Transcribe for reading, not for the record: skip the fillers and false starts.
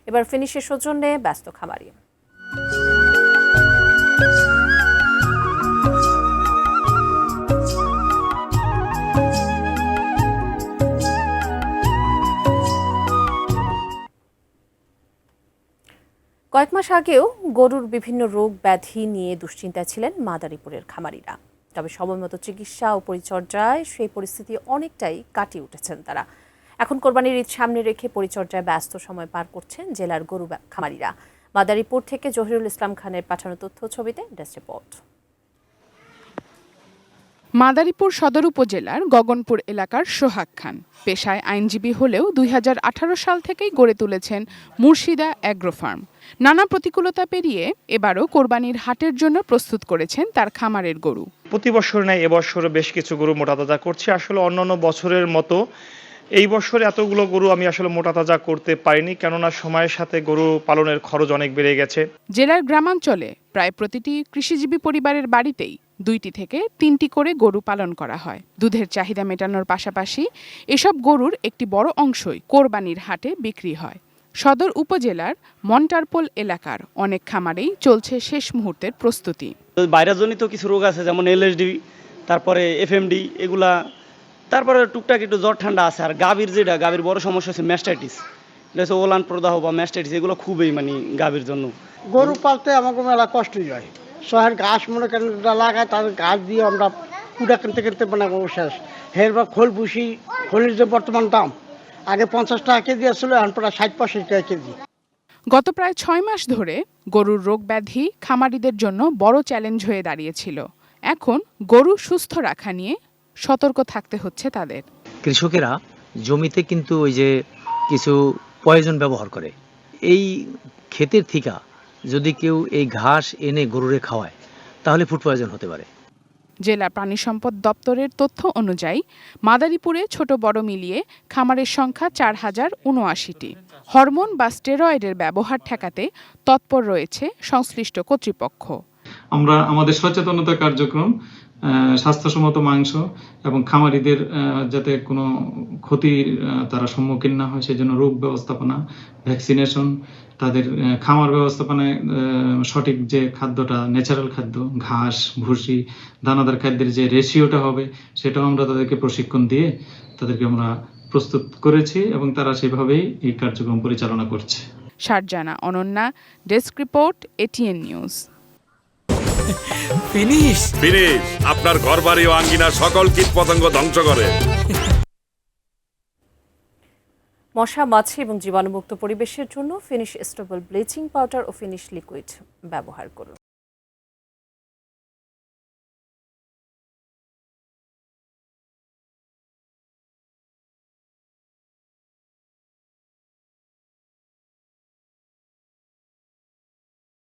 এবার ফিনিশের সৌজন্যে ব্যস্ত খামারি। কয়েক মাস আগেও গরুর বিভিন্ন রোগ ব্যাধি নিয়ে দুশ্চিন্তায় ছিলেন মাদারীপুরের খামারিরা। তবে সময়মতো চিকিৎসা ও পরিচর্যায় সেই পরিস্থিতি অনেকটাই কাটিয়ে উঠেছেন তারা। এখন কোরবানির ঈদ সামনে রেখে পরিচর্যায় ব্যস্ত সময় পার করছেন জেলার গরু খামারিরা। মাদারীপুর থেকে জহিরুল ইসলাম খানের পাঠানো তথ্য ছবিতে ডেস্ক রিপোর্ট। মাদারীপুর সদর উপজেলার গগনপুর এলাকার সোহাগ খান পেশায় আইনজীবী হলেও ২০১৮ সাল থেকেই গড়ে তুলেছেন মুর্শিদা অ্যাগ্রো ফার্ম। নানা প্রতিকূলতা পেরিয়ে এবারও কোরবানির হাটের জন্য প্রস্তুত করেছেন তার খামারের গরু। প্রতি বছর নেই এবছরও বেশ কিছু গরু মোটা তাজা করছি। আসলে অন্যান্য বছরের মতো এই বছরে এতগুলো গরু আমি আসলে মোটা তাজা করতে পারিনি, কেননা সময়ের সাথে গরু পালনের খরচ অনেক বেড়ে গেছে। জেলার গ্রামাঞ্চলে প্রায় প্রতিটি কৃষিজীবী পরিবারের বাড়িতেই ২টি থেকে ৩টি করে গরু পালন করা হয়। দুধের চাহিদা মেটানোর পাশাপাশি এসব গরুর একটি বড় অংশই কোরবানির হাটে বিক্রি হয়। সদর উপজেলার মন্টারপোল এলাকার অনেক খামারেই চলছে শেষ মুহূর্তের প্রস্তুতি। ভাইরাসজনিত কিছু রোগ আছে, যেমন এলএসডি, তারপরে এফএমডি, এগুলা, তারপরে টুকটাক একটু জ্বর ঠান্ডা আছে। আর গাভীর বড় সমস্যা হচ্ছে ম্যাস্টাইটিস, এটা হচ্ছে ওলান প্রদাহ বা ম্যাস্টাইটিস, এগুলো খুবই গাভীর জন্য। গরু পালতে আমাকে মেলা কষ্টই হয়। শহরের ঘাস মনে করেন লাগায়, তাদের ঘাস দিয়ে আমরা কুড়া কিনতে কিনতে শেষ। হেরবার খোল ভুসি, খোলের যে বর্তমান দাম, আগে 50 টাকা কেজি আসলে, এখন প্রায় 60-65 টাকা কেজি। গত প্রায় 6 মাস ধরে গরুর রোগ ব্যাধি খামারিদের জন্য বড় চ্যালেঞ্জ হয়ে দাঁড়িয়েছিল। এখন গরু সুস্থ রাখা নিয়ে সতর্ক থাকতে হচ্ছে তাদের। কৃষকেরা জমিতে কিন্তু ওই যে কিছু পয়জন ব্যবহার করে, এই ক্ষেতের থেকে যদি কেউ এই ঘাস এনে গরুরে খাওয়ায় তাহলে ফুড পয়জন হতে পারে। জেলা প্রাণী সম্পদ দপ্তরের তথ্য অনুযায়ী মাদারীপুরে ছোট বড় মিলিয়ে খামারের সংখ্যা 4079টি। হরমোন বা স্টেরয়েডের ব্যবহার ঠেকাতে তৎপর রয়েছে সংশ্লিষ্ট কর্তৃপক্ষ। আমরা আমাদের সচেতনতা কার্যক্রম, স্বাস্থ্যসম্মত মাংস এবং খামারিদের যাতে কোনো ক্ষতির তারা সম্মুখীন না হয় সেজন্য রোগ ব্যবস্থাপনা, ভ্যাকসিনেশন, তাদের খামার ব্যবস্থাপনায় সঠিক যে খাদ্যটা, ন্যাচারাল খাদ্য, ঘাস, ভুসি, দানাদার খাদ্যের যে রেশিওটা হবে সেটাও আমরা তাদেরকে প্রশিক্ষণ দিয়ে তাদেরকে আমরা প্রস্তুত করেছি এবং তারা সেভাবেই এই কার্যক্রম পরিচালনা করছে। Sharjana Ananya, desk report, ATN news. Finish আপনার ঘরবাড়ি ও আঙ্গিনার সকল কীটপতঙ্গ ধ্বংস করে। মশা, মাছি এবং জীবাণুমুক্ত পরিবেশের জন্য ফিনিশ স্টেবল ব্লিচিং পাউডার ও ফিনিশ লিকুইড ব্যবহার করুন।